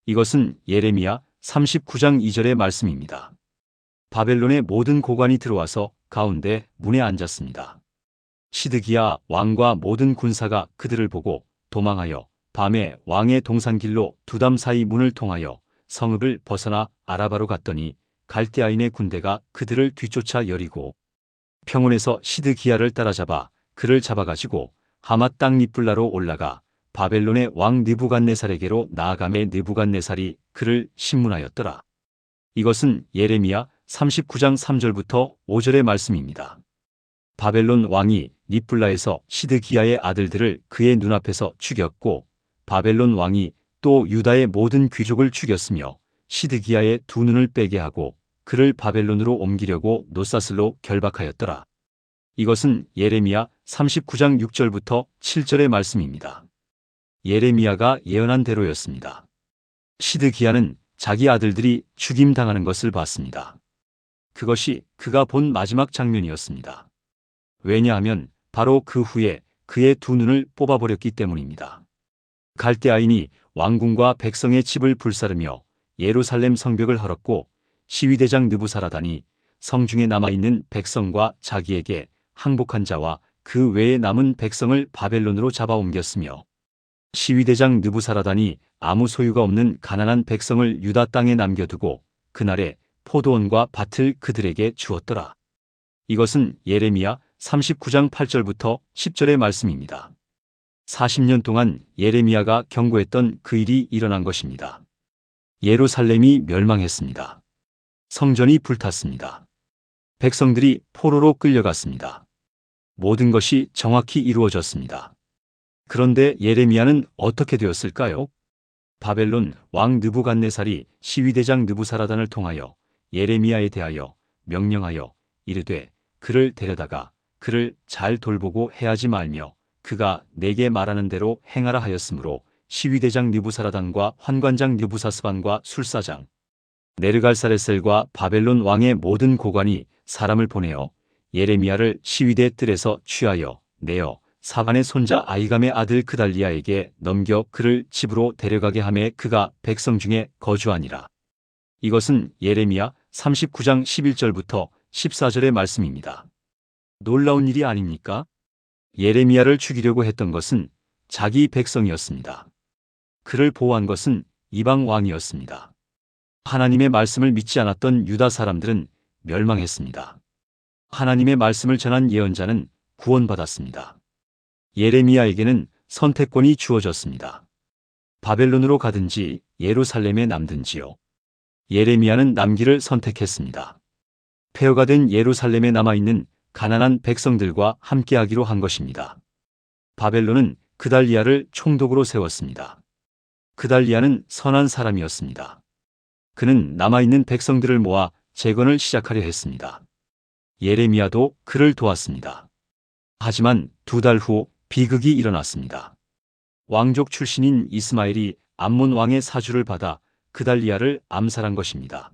이것은 예레미야 39장 2절의 말씀입니다. 바벨론의 모든 고관이 들어와서 가운데 문에 앉았습니다. 시드기야 왕과 모든 군사가 그들을 보고 도망하여 밤에 왕의 동산길로 두담 사이 문을 통하여 성읍을 벗어나 아라바로 갔더니 갈대아인의 군대가 그들을 뒤쫓아 여리고 평원에서 시드기야를 따라잡아 그를 잡아가지고 하맛 땅 립블라로 올라가 바벨론의 왕 느부갓네살에게로 나아가매 느부갓네살이 그를 심문하였더라. 이것은 예레미야 39장 3절부터 5절의 말씀입니다. 바벨론 왕이 립블라에서 시드기야의 아들들을 그의 눈앞에서 죽였고 바벨론 왕이 또 유다의 모든 귀족을 죽였으며 시드기야의 두 눈을 빼게 하고 그를 바벨론으로 옮기려고 노사슬로 결박하였더라. 이것은 예레미야 39장 6절부터 7절의 말씀입니다. 예레미야가 예언한 대로였습니다. 시드기야는 자기 아들들이 죽임당하는 것을 봤습니다. 그것이 그가 본 마지막 장면이었습니다. 왜냐하면 바로 그 후에 그의 두 눈을 뽑아버렸기 때문입니다. 갈대아인이 왕궁과 백성의 집을 불사르며 예루살렘 성벽을 헐었고 시위대장 느부사라단이 성중에 남아있는 백성과 자기에게 항복한 자와 그 외에 남은 백성을 바벨론으로 잡아옮겼으며 시위대장 느부사라단이 아무 소유가 없는 가난한 백성을 유다 땅에 남겨두고 그날에 포도원과 밭을 그들에게 주었더라. 이것은 예레미야 39장 8절부터 10절의 말씀입니다. 40년 동안 예레미야가 경고했던 그 일이 일어난 것입니다. 예루살렘이 멸망했습니다. 성전이 불탔습니다. 백성들이 포로로 끌려갔습니다. 모든 것이 정확히 이루어졌습니다. 그런데 예레미야는 어떻게 되었을까요? 바벨론 왕 느부갓네살이 시위대장 느부사라단을 통하여 예레미야에 대하여 명령하여 이르되 그를 데려다가 그를 잘 돌보고 해하지 말며 그가 내게 말하는 대로 행하라 하였으므로 시위대장 느부사라단과 환관장 느부사스반과 술사장 네르갈사레셀과 바벨론 왕의 모든 고관이 사람을 보내어 예레미야를 시위대 뜰에서 취하여 내어 사반의 손자 아이감의 아들 그달리야에게 넘겨 그를 집으로 데려가게 하매 그가 백성 중에 거주하니라. 이것은 예레미야 39장 11절부터 14절의 말씀입니다. 놀라운 일이 아닙니까? 예레미야를 죽이려고 했던 것은 자기 백성이었습니다. 그를 보호한 것은 이방 왕이었습니다. 하나님의 말씀을 믿지 않았던 유다 사람들은 멸망했습니다. 하나님의 말씀을 전한 예언자는 구원받았습니다. 예레미야에게는 선택권이 주어졌습니다. 바벨론으로 가든지 예루살렘에 남든지요. 예레미야는 남기를 선택했습니다. 폐허가 된 예루살렘에 남아있는 가난한 백성들과 함께하기로 한 것입니다. 바벨론은 그달리야를 총독으로 세웠습니다. 그달리야는 선한 사람이었습니다. 그는 남아있는 백성들을 모아 재건을 시작하려 했습니다. 예레미야도 그를 도왔습니다. 하지만 두 달 후 비극이 일어났습니다. 왕족 출신인 이스마엘이 암몬 왕의 사주를 받아 그달리야를 암살한 것입니다.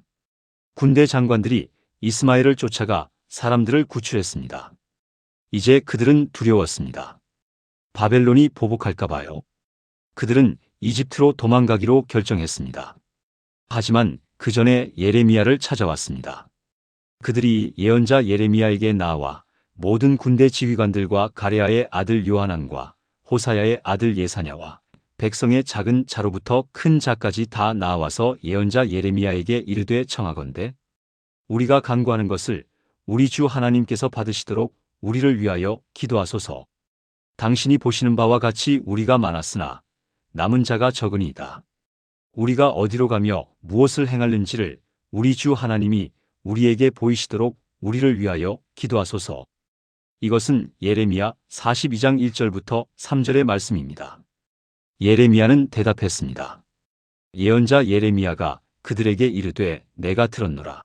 군대 장관들이 이스마엘을 쫓아가 사람들을 구출했습니다. 이제 그들은 두려웠습니다. 바벨론이 보복할까 봐요. 그들은 이집트로 도망가기로 결정했습니다. 하지만 그 전에 예레미야를 찾아왔습니다. 그들이 예언자 예레미야에게 나와 모든 군대 지휘관들과 가레아의 아들 요하난과 호사야의 아들 예사냐와 백성의 작은 자로부터 큰 자까지 다 나와서 예언자 예레미야에게 이르되 청하건대 우리가 간구하는 것을 우리 주 하나님께서 받으시도록 우리를 위하여 기도하소서. 당신이 보시는 바와 같이 우리가 많았으나 남은 자가 적으니이다. 우리가 어디로 가며 무엇을 행할는지를 우리 주 하나님이 우리에게 보이시도록 우리를 위하여 기도하소서. 이것은 예레미야 42장 1절부터 3절의 말씀입니다. 예레미야는 대답했습니다. 예언자 예레미야가 그들에게 이르되 내가 들었노라.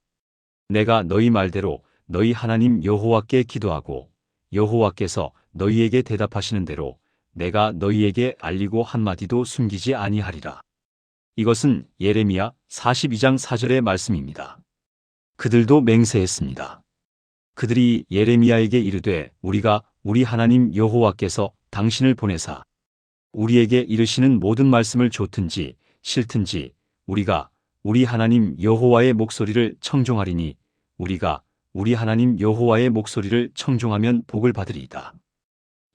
내가 너희 말대로 너희 하나님 여호와께 기도하고 여호와께서 너희에게 대답하시는 대로 내가 너희에게 알리고 한마디도 숨기지 아니하리라. 이것은 예레미야 42장 4절의 말씀입니다. 그들도 맹세했습니다. 그들이 예레미야에게 이르되 우리가 우리 하나님 여호와께서 당신을 보내사 우리에게 이르시는 모든 말씀을 좋든지 싫든지 우리가 우리 하나님 여호와의 목소리를 청종하리니 우리가 우리 하나님 여호와의 목소리를 청종하면 복을 받으리이다.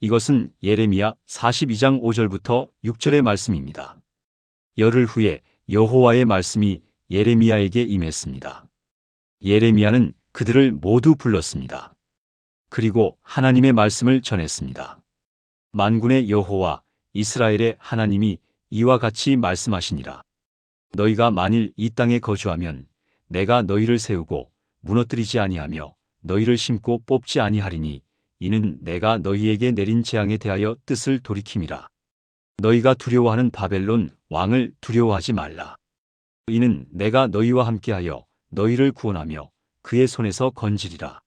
이것은 예레미야 42장 5절부터 6절의 말씀입니다. 열흘 후에 여호와의 말씀이 예레미야에게 임했습니다. 예레미야는 그들을 모두 불렀습니다. 그리고 하나님의 말씀을 전했습니다. 만군의 여호와 이스라엘의 하나님이 이와 같이 말씀하시니라. 너희가 만일 이 땅에 거주하면 내가 너희를 세우고 무너뜨리지 아니하며 너희를 심고 뽑지 아니하리니 이는 내가 너희에게 내린 재앙에 대하여 뜻을 돌이킴이라. 너희가 두려워하는 바벨론 왕을 두려워하지 말라. 이는 내가 너희와 함께하여 너희를 구원하며 그의 손에서 건지리라.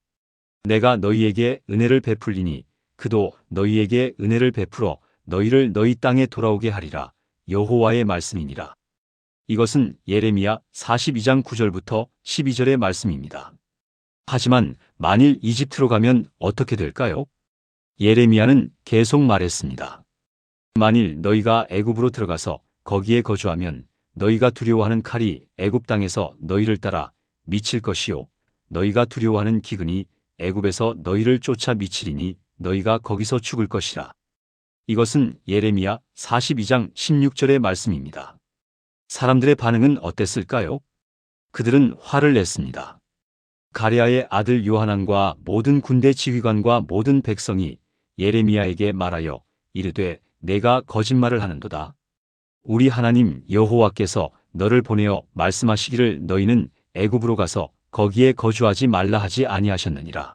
내가 너희에게 은혜를 베풀리니 그도 너희에게 은혜를 베풀어 너희를 너희 땅에 돌아오게 하리라. 여호와의 말씀이니라. 이것은 예레미야 42장 9절부터 12절의 말씀입니다. 하지만 만일 이집트로 가면 어떻게 될까요? 예레미야는 계속 말했습니다. 만일 너희가 애굽으로 들어가서 거기에 거주하면 너희가 두려워하는 칼이 애굽 땅에서 너희를 따라 미칠 것이요 너희가 두려워하는 기근이 애굽에서 너희를 쫓아 미치리니 너희가 거기서 죽을 것이라. 이것은 예레미야 42장 16절의 말씀입니다. 사람들의 반응은 어땠을까요? 그들은 화를 냈습니다. 가랴의 아들 요하난과 모든 군대 지휘관과 모든 백성이 예레미야에게 말하여 이르되 내가 거짓말을 하는도다. 우리 하나님 여호와께서 너를 보내어 말씀하시기를 너희는 애굽으로 가서 거기에 거주하지 말라 하지 아니하셨느니라.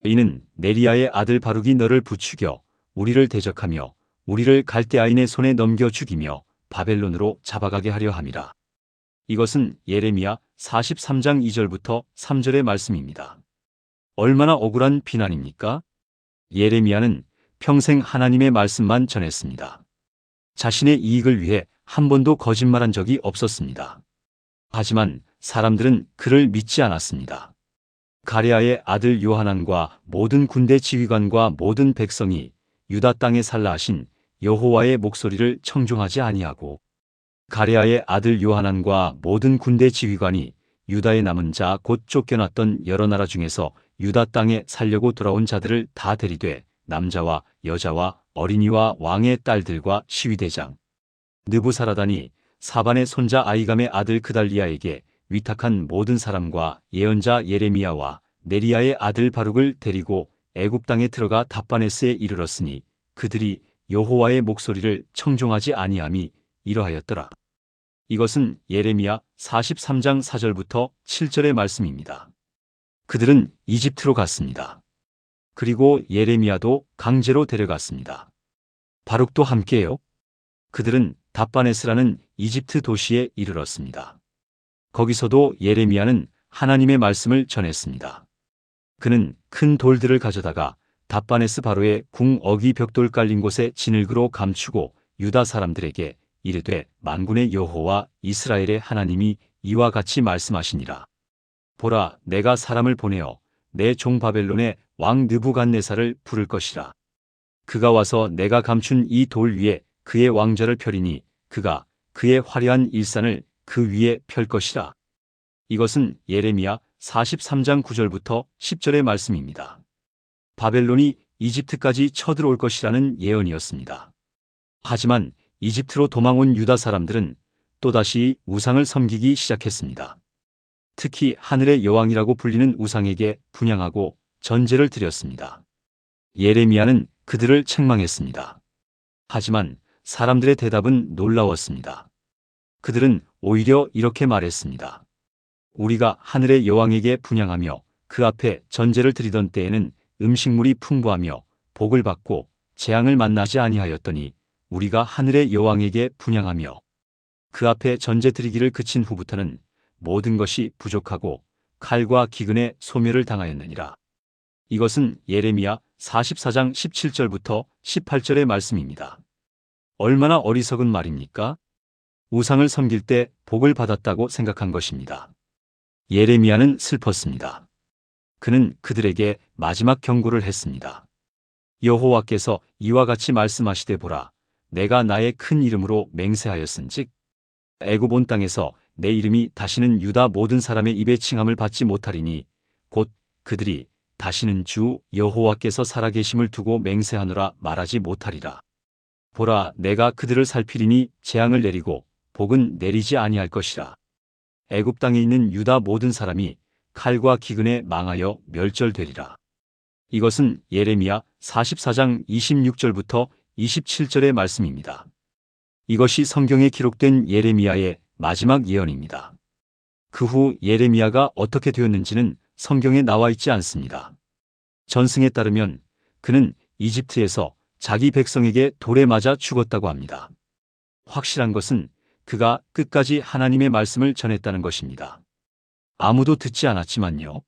이는 네리야의 아들 바룩이 너를 부추겨 우리를 대적하며 우리를 갈대아인의 손에 넘겨 죽이며 바벨론으로 잡아가게 하려 함이라. 이것은 예레미야 43장 2절부터 3절의 말씀입니다. 얼마나 억울한 비난입니까? 예레미야는 평생 하나님의 말씀만 전했습니다. 자신의 이익을 위해 한 번도 거짓말한 적이 없었습니다. 하지만 사람들은 그를 믿지 않았습니다. 가랴의 아들 요하난과 모든 군대 지휘관과 모든 백성이 유다 땅에 살라 하신 여호와의 목소리를 청종하지 아니하고 가랴의 아들 요하난과 모든 군대 지휘관이 유다의 남은 자 곧 쫓겨났던 여러 나라 중에서 유다 땅에 살려고 돌아온 자들을 다 데리되 남자와 여자와 어린이와 왕의 딸들과 시위대장 느부사라단이 사반의 손자 아이감의 아들 그달리야에게 위탁한 모든 사람과 예언자 예레미야와 네리야의 아들 바룩을 데리고 애굽 땅에 들어가 답바네스에 이르렀으니 그들이 여호와의 목소리를 청종하지 아니함이 이러하였더라. 이것은 예레미야 43장 4절부터 7절의 말씀입니다. 그들은 이집트로 갔습니다. 그리고 예레미야도 강제로 데려갔습니다. 바룩도 함께요. 그들은 답바네스라는 이집트 도시에 이르렀습니다. 거기서도 예레미야는 하나님의 말씀을 전했습니다. 그는 큰 돌들을 가져다가 답바네스 바로의 궁 어기 벽돌 깔린 곳에 진흙으로 감추고 유다 사람들에게 이르되 만군의 여호와 이스라엘의 하나님이 이와 같이 말씀하시니라. 보라, 내가 사람을 보내어 내 종 바벨론의 왕 느부갓네살을 부를 것이라. 그가 와서 내가 감춘 이 돌 위에 그의 왕좌를 펴리니 그가 그의 화려한 일산을 그 위에 펼 것이라. 이것은 예레미야 43장 9절부터 10절의 말씀입니다. 바벨론이 이집트까지 쳐들어올 것이라는 예언이었습니다. 하지만 이집트로 도망온 유다 사람들은 또다시 우상을 섬기기 시작했습니다. 특히 하늘의 여왕이라고 불리는 우상에게 분향하고 전제를 드렸습니다. 예레미야는 그들을 책망했습니다. 하지만 사람들의 대답은 놀라웠습니다. 그들은 오히려 이렇게 말했습니다. 우리가 하늘의 여왕에게 분향하며 그 앞에 전제를 드리던 때에는 음식물이 풍부하며 복을 받고 재앙을 만나지 아니하였더니 우리가 하늘의 여왕에게 분향하며 그 앞에 전제 드리기를 그친 후부터는 모든 것이 부족하고 칼과 기근에 소멸을 당하였느니라. 이것은 예레미야 44장 17절부터 18절의 말씀입니다. 얼마나 어리석은 말입니까? 우상을 섬길 때 복을 받았다고 생각한 것입니다. 예레미야는 슬펐습니다. 그는 그들에게 마지막 경고를 했습니다. 여호와께서 이와 같이 말씀하시되 보라, 내가 나의 큰 이름으로 맹세하였은즉 애굽 온 땅에서 내 이름이 다시는 유다 모든 사람의 입에 칭함을 받지 못하리니 곧 그들이 다시는 주 여호와께서 살아계심을 두고 맹세하노라 말하지 못하리라. 보라, 내가 그들을 살피리니 재앙을 내리고 복은 내리지 아니할 것이라. 애굽 땅에 있는 유다 모든 사람이 칼과 기근에 망하여 멸절되리라. 이것은 예레미야 44장 26절부터 27절의 말씀입니다. 이것이 성경에 기록된 예레미야의 마지막 예언입니다. 그 후 예레미야가 어떻게 되었는지는 성경에 나와 있지 않습니다. 전승에 따르면 그는 이집트에서 자기 백성에게 돌에 맞아 죽었다고 합니다. 확실한 것은 그가 끝까지 하나님의 말씀을 전했다는 것입니다. 아무도 듣지 않았지만요.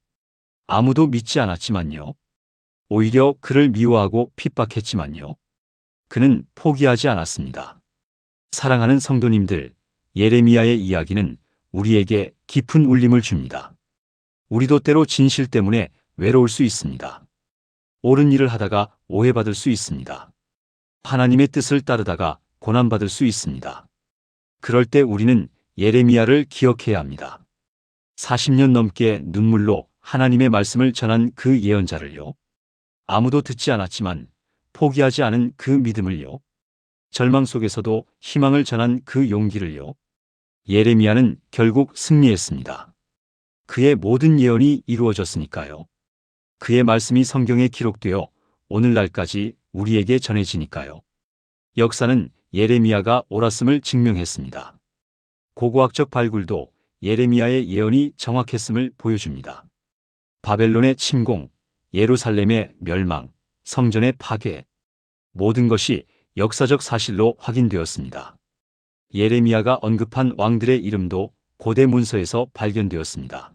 아무도 믿지 않았지만요. 오히려 그를 미워하고 핍박했지만요. 그는 포기하지 않았습니다. 사랑하는 성도님들, 예레미야의 이야기는 우리에게 깊은 울림을 줍니다. 우리도 때로 진실 때문에 외로울 수 있습니다. 옳은 일을 하다가 오해받을 수 있습니다. 하나님의 뜻을 따르다가 고난받을 수 있습니다. 그럴 때 우리는 예레미야를 기억해야 합니다. 40년 넘게 눈물로 하나님의 말씀을 전한 그 예언자를요. 아무도 듣지 않았지만 포기하지 않은 그 믿음을요. 절망 속에서도 희망을 전한 그 용기를요. 예레미야는 결국 승리했습니다. 그의 모든 예언이 이루어졌으니까요. 그의 말씀이 성경에 기록되어 오늘날까지 우리에게 전해지니까요. 역사는 예레미야가 옳았음을 증명했습니다. 고고학적 발굴도 예레미야의 예언이 정확했음을 보여줍니다. 바벨론의 침공, 예루살렘의 멸망, 성전의 파괴, 모든 것이 역사적 사실로 확인되었습니다. 예레미야가 언급한 왕들의 이름도 고대 문서에서 발견되었습니다.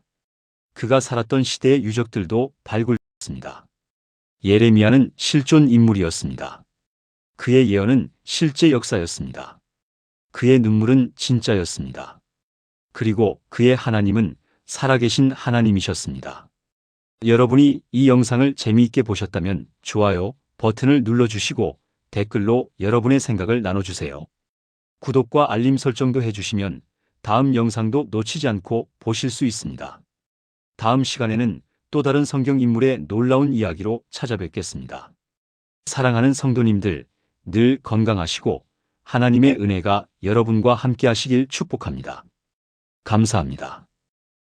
그가 살았던 시대의 유적들도 발굴됐습니다. 예레미야는 실존 인물이었습니다. 그의 예언은 실제 역사였습니다. 그의 눈물은 진짜였습니다. 그리고 그의 하나님은 살아계신 하나님이셨습니다. 여러분이 이 영상을 재미있게 보셨다면 좋아요 버튼을 눌러주시고 댓글로 여러분의 생각을 나눠주세요. 구독과 알림 설정도 해주시면 다음 영상도 놓치지 않고 보실 수 있습니다. 다음 시간에는 또 다른 성경 인물의 놀라운 이야기로 찾아뵙겠습니다. 사랑하는 성도님들, 늘 건강하시고 하나님의 은혜가 여러분과 함께 하시길 축복합니다. 감사합니다.